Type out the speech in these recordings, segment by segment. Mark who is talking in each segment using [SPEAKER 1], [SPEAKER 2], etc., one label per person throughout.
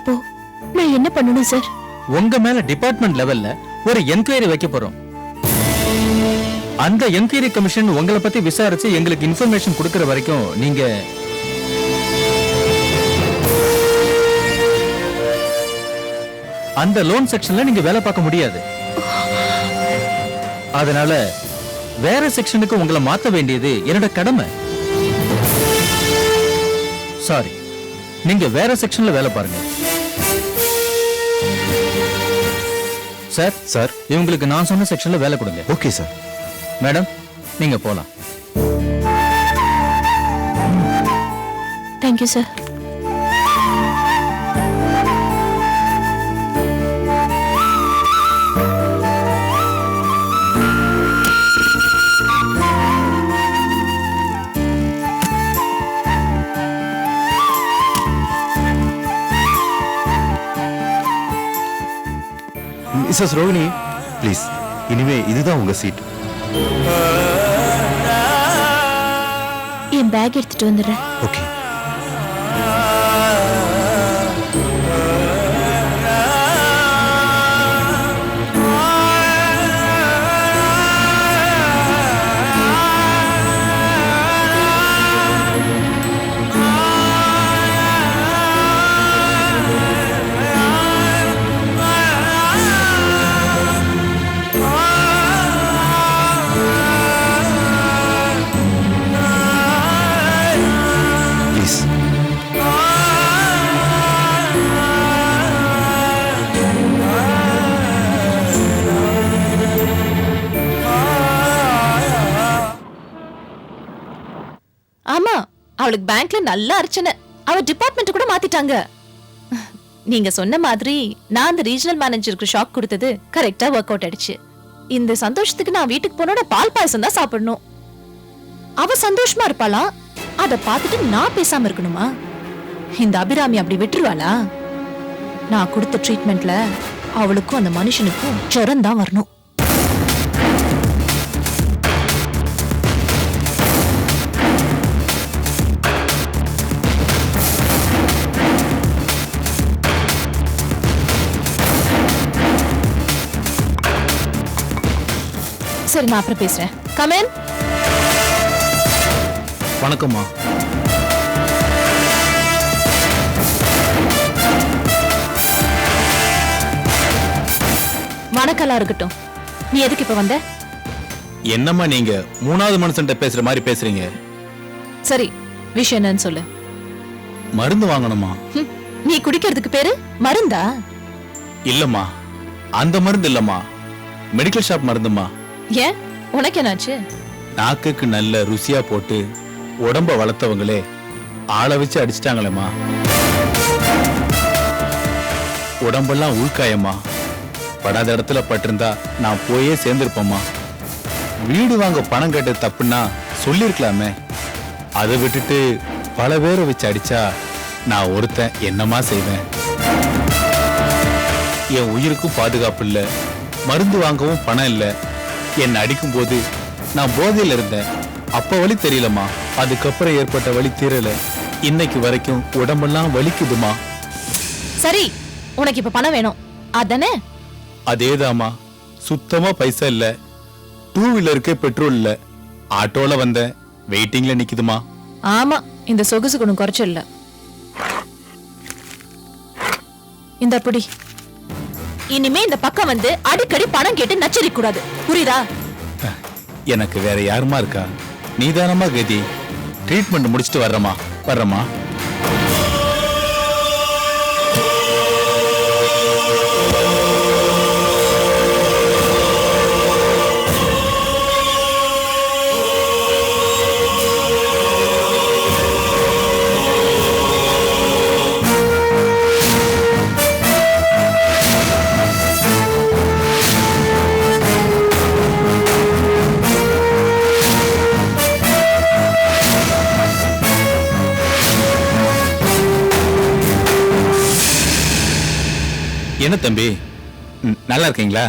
[SPEAKER 1] அப்போ நான் என்ன பண்ணணும் சார்?
[SPEAKER 2] உங்க மேல டிபார்ட்மெண்ட் லெவல்ல ஒரு என்கொயரி வைக்க போறோம். அந்த என்கொயரி கமிஷன் உங்களை பத்தி விசாரிச்சு எங்களுக்கு இன்ஃபர்மேஷன் கொடுக்கிற வரைக்கும் நீங்க அந்த லோன் செக்ஷன்ல நீங்க வேலை பார்க்க முடியாது. அதனால வேற செக்ஷனுக்கு உங்களை மாத்த வேண்டியது என்னோட கடமை. சாரி, நீங்க வேற செக்ஷன்ல வேலை பாருங்க. சார், இவங்களுக்கு நான் சொன்ன செக்ஷன்ல வேலை கொடுங்க.
[SPEAKER 3] Okay sir.
[SPEAKER 2] மேடம், நீங்க போலாம்.
[SPEAKER 1] Thank you sir.
[SPEAKER 3] Mrs Rohini, please, இனிமே இதுதான் உங்க சீட்.
[SPEAKER 1] என் பேக் எடுத்துட்டு வந்துடுறேன்.
[SPEAKER 3] ஓகே.
[SPEAKER 4] ஆமா, அவளுக்கு பேங்க்ல நல்ல அர்ச்சனை. அவ டிபார்ட்மெண்ட் கூட மாத்திட்டாங்க. நீங்க சொன்ன மாதிரி நான் அந்த ரீஜனல் மேனேஜருக்கு ஷாக் கொடுத்தது கரெக்டா ஒர்க் அவுட் ஆயிடுச்சு. இந்த சந்தோஷத்துக்கு நான் வீட்டுக்கு போனோட பால் பாயசம் தான் சாப்பிடணும். அவ சந்தோஷமா இருப்பாளா? அத பார்த்துட்டு நான் பேசாம இருக்கணுமா? இந்த அபிராமி அப்படி விட்டுருவாளா? நான் கொடுத்த ட்ரீட்மெண்ட்ல அவளுக்கும் அந்த மனுஷனுக்கும் ஜுரம் தான் வரணும். சரி, நான் அப்புறம் பேசுறேன். Come in.
[SPEAKER 2] வணக்கம்மா.
[SPEAKER 4] வணக்கம்லாம் இருக்கட்டும். நீ எதுக்கு இப்ப வந்த?
[SPEAKER 2] என்னம்மா நீங்க மூணாவது மனுஷன்ட்ட பேசுற மாதிரி பேசுறீங்க?
[SPEAKER 4] சரி, விஷயம் என்னன்னு சொல்லு.
[SPEAKER 2] மருந்து வாங்கணுமா?
[SPEAKER 4] நீ குடிக்கிறதுக்கு பேரு மருந்தா?
[SPEAKER 2] இல்லம்மா, அந்த மருந்து இல்லம்மா, மெடிக்கல் ஷாப் மருந்துமா.
[SPEAKER 4] ஏன், உனக்கு என்னாச்சு?
[SPEAKER 2] நாக்குக்கு நல்ல ருசியா போட்டு உடம்ப வளர்த்தவங்களே ஆளை வச்சு அடிச்சிட்டாங்களேம்மா. உடம்பெல்லாம் உள்காயம்மா. படாத இடத்துல பட்டிருந்தா நான் போயே சேர்ந்திருப்பேம்மா. வீடு வாங்க பணம் கேட்டது தப்புன்னா சொல்லிருக்கலாமே. அதை விட்டுட்டு பல பேரை வச்சு அடிச்சா நான் ஒருத்தன் என்னமா செய்வேன்? என் உயிருக்கும் பாதுகாப்பு இல்லை, மருந்து வாங்கவும் பணம் இல்லை. என்னை அடிக்கும் போது நான் போதையில் இருந்தேன். அப்ப வலி தெரியலம்மா. அதுக்கப்புறம் ஏற்பட்ட வலி தீரல. இன்னைக்கு வரைக்கும் உடம்பெல்லாம் வலிக்குதுமா.
[SPEAKER 4] சரி, உனக்கு இப்ப பணம் வேணும் அதானே?
[SPEAKER 2] அதேதாம்மா, சுத்தமா பைசா இல்ல. 2 வீலருக்கு பெட்ரோல் இல்ல. ஆட்டோல வந்தேன், வெயிட்டிங்ல நிக்குதுமா.
[SPEAKER 4] ஆமா, இந்த சொகுசு குணம் குறைச்சல் இல்ல. இந்த புடி. இனிமே இந்த பக்கம் வந்து அடிக்கடி பணம் கேட்டு நச்சரிக்க கூடாது, புரியுதா?
[SPEAKER 2] எனக்கு வேற யாருமா இருக்கா? நீதானமா கதி. ட்ரீட்மெண்ட் முடிச்சிட்டு வர்றமா. என்ன தம்பி, நல்லா இருக்கீங்களா?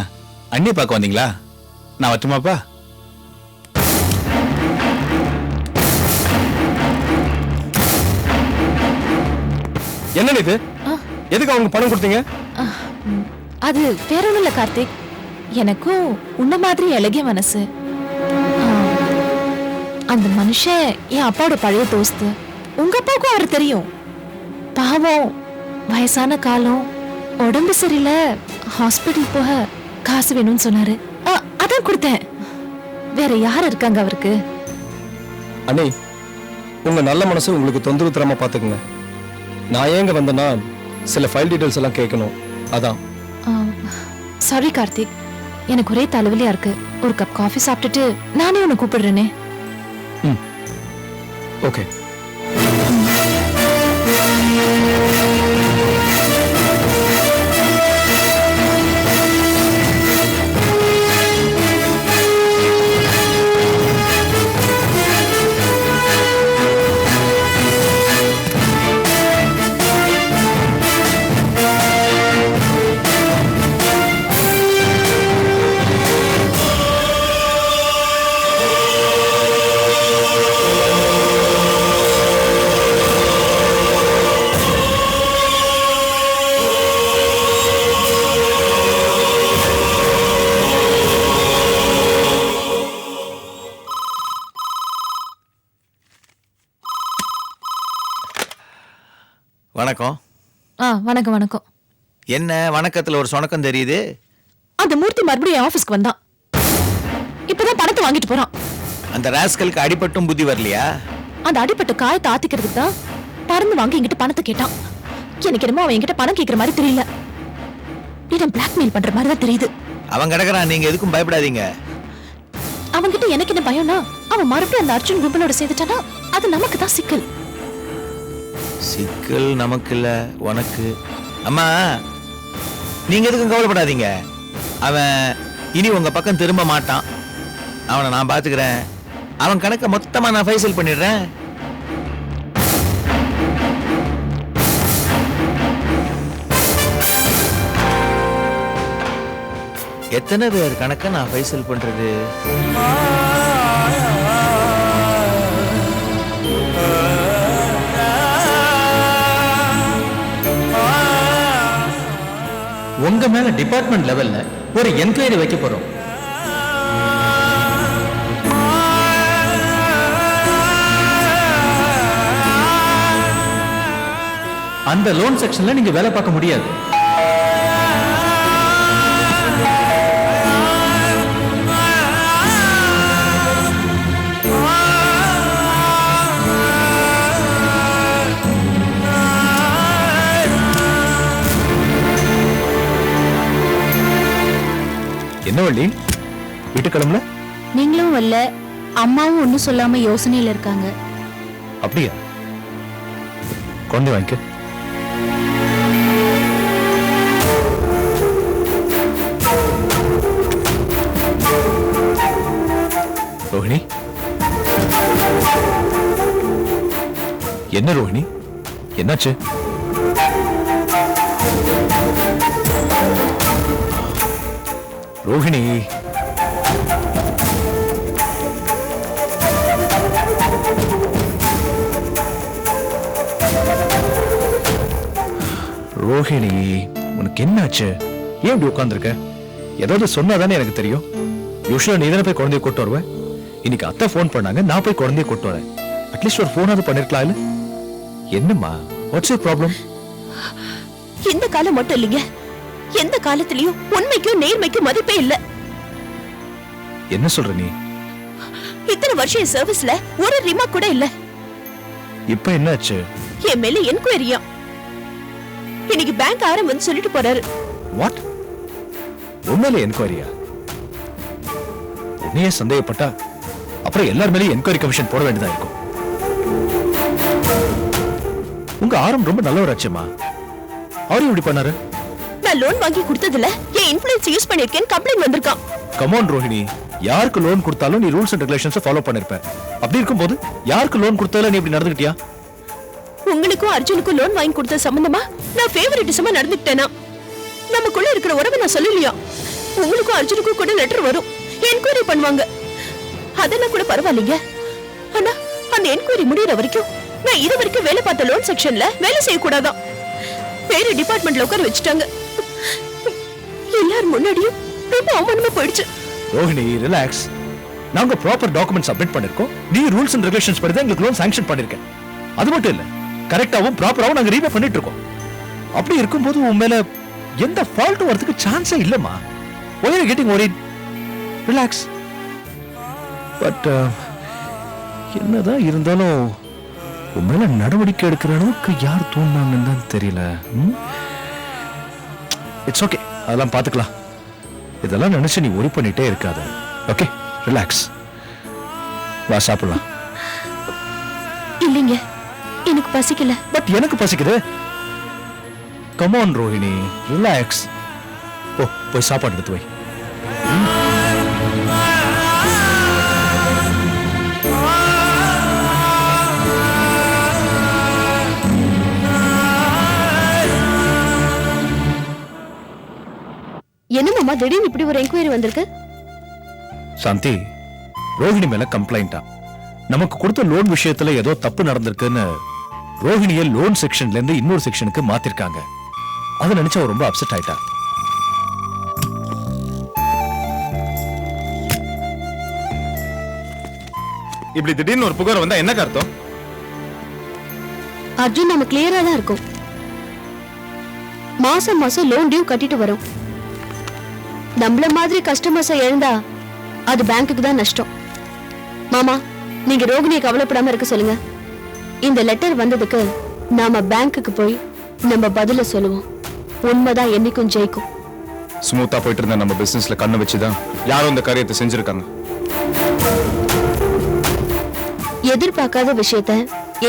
[SPEAKER 2] அண்ணி பார்க்க வந்தீங்களா? நான் வரட்டுமாப்பா? என்ன இது?
[SPEAKER 5] எதுக்கு அவங்க பணம் கொடுத்தீங்க?
[SPEAKER 4] அது வேற ஒண்ணும் இல்ல கார்த்திக், எனக்கும் உன்ன மாதிரி இலகிய மனசு. அந்த மனுஷன் என் அப்பாவோட பழைய தோஸ்து. உங்க அப்பாவுக்கும் அவரு தெரியும். பாவம், வயசான காலம், உடம்பு சரியில்லை, ஹாஸ்பிட்டல் போக காசு வேணும்னு சொன்னாரு. அதான் கொடுத்தேன். வேற யார் இருக்காங்க அவருக்கு?
[SPEAKER 5] அண்ணே, உங்க நல்ல மனசு உங்களுக்கு தொந்தரவு தராம பாத்துக்குங்க. நான் ஏங்க வந்தேன்னா சில ஃபைல் டீடைல்ஸ் எல்லாம் கேட்கணும், அதான்.
[SPEAKER 4] சாரி கார்த்திக், எனக்கு ஒரே தலைவலியா இருக்கு. ஒரு கப் காஃபி சாப்பிட்டுட்டு நானே உன்னை கூப்பிடுறேனே.
[SPEAKER 5] ஓகே.
[SPEAKER 3] வணக்கம்.
[SPEAKER 4] வணக்கம். வணக்கம்.
[SPEAKER 3] என்ன வணக்கத்துல ஒரு சொணக்கம் தெரியுது?
[SPEAKER 4] அந்த மூர்த்தி மறுபடியும் ஆபீஸ்க்கு வந்தான். இப்பதான் பணத்தை வாங்கிட்டு போறான்.
[SPEAKER 3] அந்த ராஸ்கலுக்கு அடிபட்டும் புத்தி வரலையா?
[SPEAKER 4] அந்த அடிப்பட்ட காயத்தை ஆத்திக்கிறதுக்கு தான் பறந்து வாங்கி என்கிட்ட பணத்தை கேட்டான். எனக்கு என்னமோ அவன் என்கிட்ட பணம் கேட்கிற மாதிரி தெரியல, இடம் பிளாக்மெயில் பண்ற மாதிரி தான் தெரியுது.
[SPEAKER 3] அவன் கிடக்குறான், நீங்க எதுக்கும் பயப்படாதீங்க.
[SPEAKER 4] அவன்கிட்ட எனக்கு என்ன பயம்னா, அவன் மறுபடியும் அந்த அர்ஜுன் கும்பலோட சேர்த்துட்டானா அது நமக்கு தான் சிக்கல்.
[SPEAKER 3] சிக்கல் நமக்கு இல்ல, உனக்கு. அம்மா, நீங்க எதுக்கும் கவலைப்படாதீங்க. அவன் இனி உங்க பக்கம் திரும்ப மாட்டான். அவனை நான் பாத்துக்கிறேன். அவன் கணக்க மொத்தமா நான் ஃபைசல் பண்ணிடுறேன். எத்தனை பேர் கணக்க நான் ஃபைசல் பண்றது?
[SPEAKER 6] உங்க மேல டிபார்ட்மெண்ட் லெவல்ல ஒரு என்கொயரி வைக்க போறோம். அந்த லோன் செக்ஷன்ல நீங்க வேலை பார்க்க முடியாது.
[SPEAKER 2] என்ன வள்ளி, வீட்டு கிளம்புல?
[SPEAKER 1] நீங்களும் வரல, அம்மாவும் ஒன்னும் சொல்லாம யோசனையில இருக்காங்க.
[SPEAKER 2] அப்படியா? குழந்தை வாங்கிக்க. ரோஹிணி, என்ன ரோஹிணி, என்னாச்சு? ரோஹிணி, ரோஹிணி, உனக்கு என்னாச்சு? ஏன் இப்படி உட்கார்ந்துருக்க? ஏதாவது சொன்னாதானே எனக்கு தெரியும். யூஸ்வலா நீ தானே போய் குழந்தைய கூட்டு வருவேன். இன்னைக்கு அத்தை போன் பண்ணாங்க, நான் போய் குழந்தைய கூட்டு வரேன். அட்லீஸ்ட் ஒரு போனாவது பண்ணிருக்கலாம் இல்ல? என்னம்மா, வாட்ஸ் யுவர் ப்ராப்ளம்?
[SPEAKER 1] இந்த காலம் மட்டும் இல்லைங்க, எந்த காலத்திலயும் உண்மைக்கும் நேர்மைக்கும் மதிப்பே இல்ல.
[SPEAKER 2] என்ன சொல்ற நீ?
[SPEAKER 1] இத்தனை வருஷம் சர்வீஸ்ல ஒரு ரிமார்க் கூட இல்ல.
[SPEAKER 2] இப்ப என்னாச்சு?
[SPEAKER 1] என் மேல என்கொயரியா. இன்னைக்கு பேங்க் ஆரம் வந்து சொல்லிட்டு போறாரு.
[SPEAKER 2] வாட்? உண்மையில என்கொயரியா? உன்னையே சந்தேகப்பட்டா அப்புறம் எல்லார் மேலேயும் என்கொயரி கமிஷன் போட வேண்டியதா இருக்கும். உங்க ஆரம் ரொம்ப நல்லவராச்சேம்மா. அவரும் இப்படி பண்ணாரு?
[SPEAKER 1] நான் லோன் வாங்கி கொடுத்ததுல என் இன்ஃப்ளூயன்ஸ் யூஸ் பண்ணிருக்கேன்னு கம்ப்ளைண்ட் வந்திருக்கான்.
[SPEAKER 2] கமான் ரோஹிணி, யாருக்கு லோன் கொடுத்தாலும் நீ ரூல்ஸ் அண்ட் ரெகுலேஷன்ஸ் ஃபாலோ பண்ணிருப்ப. அப்படி இருக்கும்போது யாருக்கு லோன் கொடுத்தாலும் நீ இப்படி நடந்துக்கிட்டியா?
[SPEAKER 1] உங்களுக்கும் அர்ஜுனுக்கும் லோன் வாங்கி கொடுத்த சம்பந்தமா நான் ஃபேவரிட்டிசமா நடந்துக்கிட்டேனா? நமக்குள்ள இருக்கிற உறவை நான் சொல்லலையா? உங்களுக்கும் அர்ஜுனுக்கும் கூட லெட்டர் வரும், என்கொயரி பண்ணுவாங்க. அதெல்லாம் கூட பரவாயில்லைங்க. ஆனா அந்த என்கொயரி முடியற வரைக்கும் நான் இது வரைக்கும் வேலை பார்த்த லோன் செக்ஷன்ல வேலை செய்யக்கூடாதான். வேற டிபார்ட்மெண்ட்ல உட்கார வச்சுட்டாங்க. எல்லாரும் முன்னாடியும் ரொம்ப அவமானமா போயிடுச்சு.
[SPEAKER 7] ரோஹிணி ரிலாக்ஸ். நாங்க ப்ராப்பர் டாக்குமெண்ட் சப்மிட் பண்ணிருக்கோம். நீ ரூல்ஸ் அண்ட் ரெகுலேஷன்ஸ் படி தான் எங்களுக்கு லோன் சாங்ஷன் பண்ணிருக்கேன். அது மட்டும் இல்ல, கரெக்டாவும் ப்ராப்பராவும் நாங்க ரீபே பண்ணிட்டு இருக்கோம். அப்படி இருக்கும்போது உன் மேல எந்த ஃபால்ட்டும் வரதுக்கு சான்ஸே இல்லம்மா. why are you getting worried? Relax. But என்னதான் இருந்தாலும் உன் மேல நடவடிக்கை எடுக்கிற அளவுக்கு யார் தூண்டாங்கன்னு தான் தெரியல. இட்ஸ் ஓகே, அதெல்லாம் பாத்துக்கலாம். இதெல்லாம் நினைச்சு நீ ஒரி பண்ணிட்டே இருக்காத. Okay, relax. வா சாப்பிடலாம்.
[SPEAKER 1] இல்லைங்க, எனக்கு பசிக்கல.
[SPEAKER 7] பட் எனக்கு பசிக்குது. Come on Rohini, relax. Oh, போய் சாப்பாடு எடுத்து வை.
[SPEAKER 1] என்ன மாமா திடீர்னு இப்படி ஒரு என்கொயரி வந்திருக்கு?
[SPEAKER 7] சாந்தி, ரோஹிணி மேல கம்ப்ளைண்டா. நமக்கு கொடுத்த லோன் விஷயத்துல ஏதோ தப்பு நடந்திருக்குன்னு ரோஹிணியை லோன் செக்ஷன்ல இருந்து இன்னொரு செக்ஷனுக்கு மாத்திருக்காங்க. அதை நினைச்சா ரொம்ப அப்செட் ஆயிட்டா.
[SPEAKER 2] இப்படி திடீர்னு ஒரு புகார் வந்தா என்ன அர்த்தம்?
[SPEAKER 1] அர்ஜுன், நம்ம கிளியரா தான் இருக்கும். மாசம் மாசம் லோன் டியூ கட்டிட்டு வரும். நம்மள மாதிரி கஸ்டமர்ஸை எழுந்தா அது பேங்க்குக்கு தான் நஷ்டம். மாமா, நீங்க ரோகிணியை கவலைப்படாம இருக்க சொல்லுங்க. இந்த லெட்டர் வந்ததுக்கு நாம பேங்க்குக்கு போய் நம்ம பதில சொல்லுவோம். உண்மைதான் என்னைக்கும் ஜெயிக்கும்.
[SPEAKER 2] ஸ்மூத்தா போயிட்டு இருந்த நம்ம பிசினஸ்ல கண்ணு வச்சுதான் யாரும் இந்த காரியத்தை செஞ்சிருக்காங்க.
[SPEAKER 1] எதிர்பார்க்காத விஷயத்த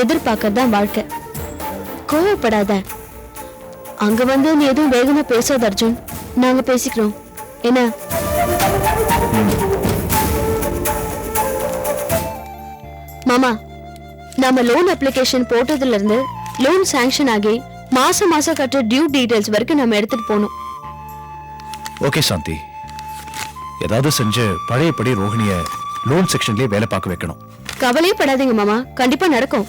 [SPEAKER 1] எதிர்பார்க்கறதுதான் வாழ்க்கை. கோவப்படாத. அங்க வந்து நீ எதுவும் வேகமா பேசாத அர்ஜுன். நாங்க பேசிக்கிறோம். என்ன? மாமா, நாம லோன் அப்ளிகேஷன் போட்டதுல இருந்து லோன் சாங்ஷன் ஆகி மாசம் மாசம் கட்டுற டியூ டீடைல்ஸ் வரைக்கும் நம்ம எடுத்துட்டு போகணும்.
[SPEAKER 7] ஓகே சாந்தி, ஏதாவது செஞ்சு பழையபடி ரோஹிணிய லோன் செக்ஷன்லயே வேலை பார்க்க வைக்கணும்.
[SPEAKER 1] கவலையே படாதீங்க மாமா, கண்டிப்பா நடக்கும்.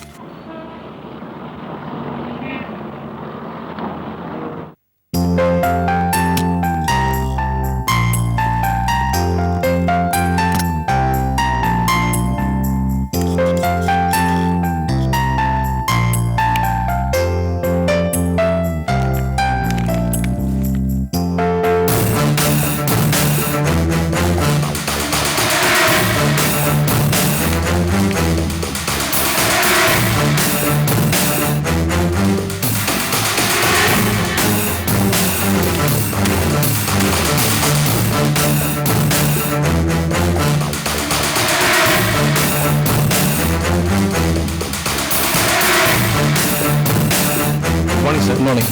[SPEAKER 5] Good morning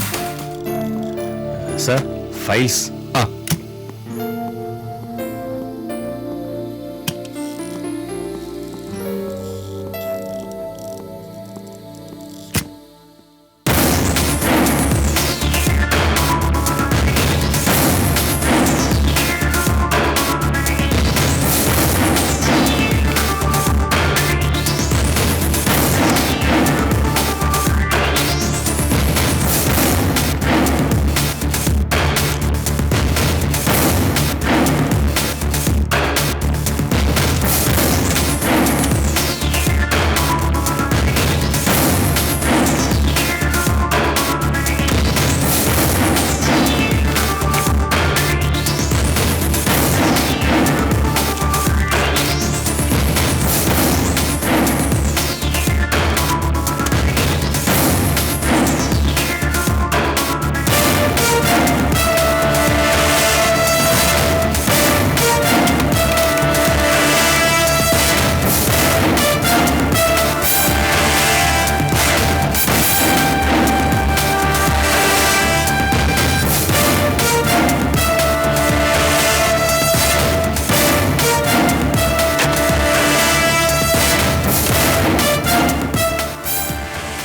[SPEAKER 2] sir, files.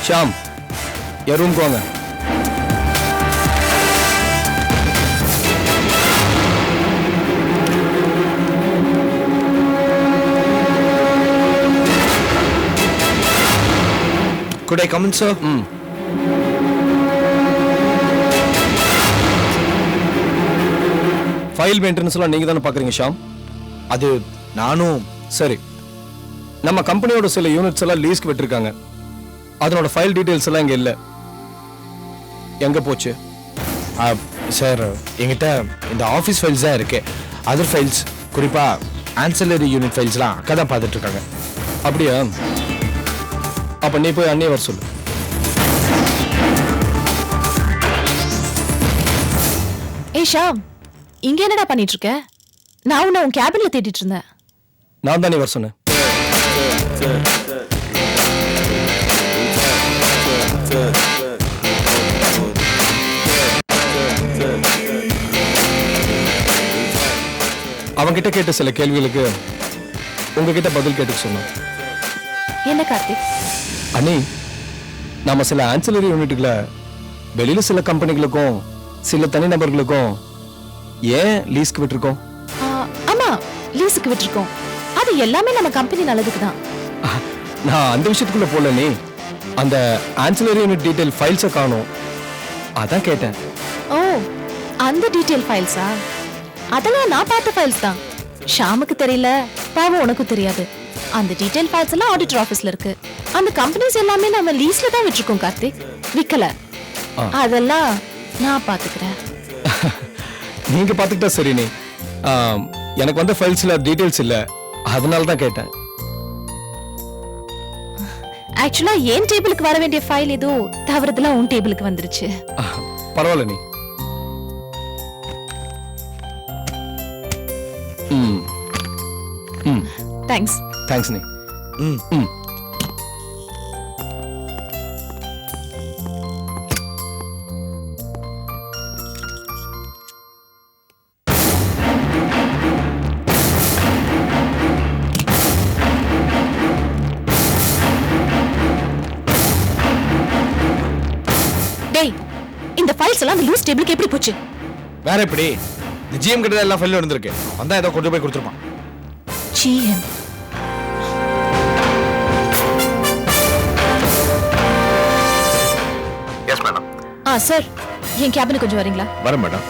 [SPEAKER 5] Sham, என் ரூம்க்கு வாங்க.
[SPEAKER 3] Could I come in, sir?
[SPEAKER 5] File மெயின்டெனன்ஸ்லாம் நீங்க தானே பாக்குறீங்க ஷாம்?
[SPEAKER 3] அது நானும்.
[SPEAKER 5] சரி, நம்ம கம்பெனியோட சில யூனிட்ஸ் எல்லாம் லீஸ்க்கு விட்டுருக்காங்க. அதனோட ஃபைல் டீடைல்ஸ் எல்லாம் இங்க இல்ல. எங்க போச்சு?
[SPEAKER 3] சார், எங்கிட்ட இந்த ஆஃபீஸ் ஃபைல்ஸ் தான் இருக்கு. அதர் ஃபைல்ஸ், குறிப்பா ஆன்சிலரி யூனிட் ஃபைல்ஸ்லாம் அக்கா தான் பார்த்துட்டு இருக்காங்க.
[SPEAKER 5] அப்படியா? அப்ப நீ போய் அண்ணியை வர சொல்லு.
[SPEAKER 4] ஏய் ஷாம், இங்க என்னடா பண்ணிட்டு இருக்க? நான் உன்னை உன் கேபின்ல தேடிட்டு இருந்தேன்.
[SPEAKER 5] நான் தான் நீ வர சொன்னேன். அவன்கிட்ட கேட்ட சில கேள்விகளுக்கு உங்ககிட்ட பதில் கேட்டு சொன்னான்.
[SPEAKER 4] என்ன கார்த்திக்?
[SPEAKER 5] அண்ணி, நாம சில ஆன்சிலரி யூனிட்டுகளை வெளியில சில கம்பெனிகளுக்கும் சில தனிநபர்களுக்கும் ஏன் லீஸ்க்கு விட்டுருக்கோம்?
[SPEAKER 4] ஆமா, லீஸுக்கு விட்டுருக்கோம். அது எல்லாமே நம்ம கம்பெனி நல்லதுக்கு தான்.
[SPEAKER 5] நான் அந்த விஷயத்துக்குள்ள போல. நீ அந்த ஆன்சிலரி யூனிட் டீடைல் ஃபைல்ஸை காணோம், அதான் கேட்டேன்.
[SPEAKER 4] ஓ, அந்த டீடைல் ஃபைல்ஸா? அதெல்லாம் நான் பார்த்த ஃபைல்ஸ் தான். ஷாமுக்கு தெரியல, பாவம் உனக்கும் தெரியாது. அந்த டீடைல் ஃபைல்ஸ் எல்லாம் ஆடிட்டர் ஆபீஸ்ல இருக்கு. அந்த கம்பெனிஸ் எல்லாமே நம்ம லீஸ்ல தான் விட்டுருக்கோம் கார்த்திக், விக்கல. அதெல்லாம் நான் பாத்துக்கிறேன்.
[SPEAKER 5] நீங்க பாத்துக்கிட்டா சரி. நீ எனக்கு வந்த ஃபைல்ஸ்ல டீடைல்ஸ் இல்ல, அதனால தான் கேட்டேன்.
[SPEAKER 4] ஆக்சுவலா என் டேபிளுக்கு வர வேண்டிய ஃபைல் ஏதோ தவறுதலா உன் டேபிளுக்கு வந்துருச்சு.
[SPEAKER 5] பரவாயில்ல நீ.
[SPEAKER 4] தேங்க்ஸ்.
[SPEAKER 5] தேங்க்ஸ் நீ.
[SPEAKER 4] டேய், இந்த ஃபைல்ஸ் எல்லாம் அந்த லூஸ் டேபிளுக்கு எப்படி போச்சு?
[SPEAKER 3] வேற எப்படி? இந்த ஜிஎம் கிட்ட தான் எல்லாம் ஃபைல் வந்திருக்கு. வந்தா ஏதோ கொண்டு போய் கொடுத்துருப்பான்.
[SPEAKER 4] GM.
[SPEAKER 3] Yes madam.
[SPEAKER 4] சார், என் கேபினுக்கு கொஞ்சம் வரீங்களா?
[SPEAKER 3] வரேன் மேடம்.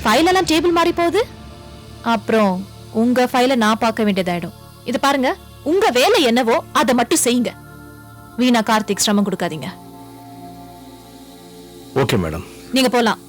[SPEAKER 4] ஃபைல் எல்லாம் டேபிள் மாறி போகுது. அப்புறம் உங்க ஃபைலை நான் பார்க்க வேண்டியதாயிடும். இது பாருங்க, உங்க வேலை என்னவோ அதை மட்டும் செய்யுங்க. வீணா கார்த்திக் சிரமம் கொடுக்காதீங்க.
[SPEAKER 3] Okay madam.
[SPEAKER 4] நீங்க போலாம்.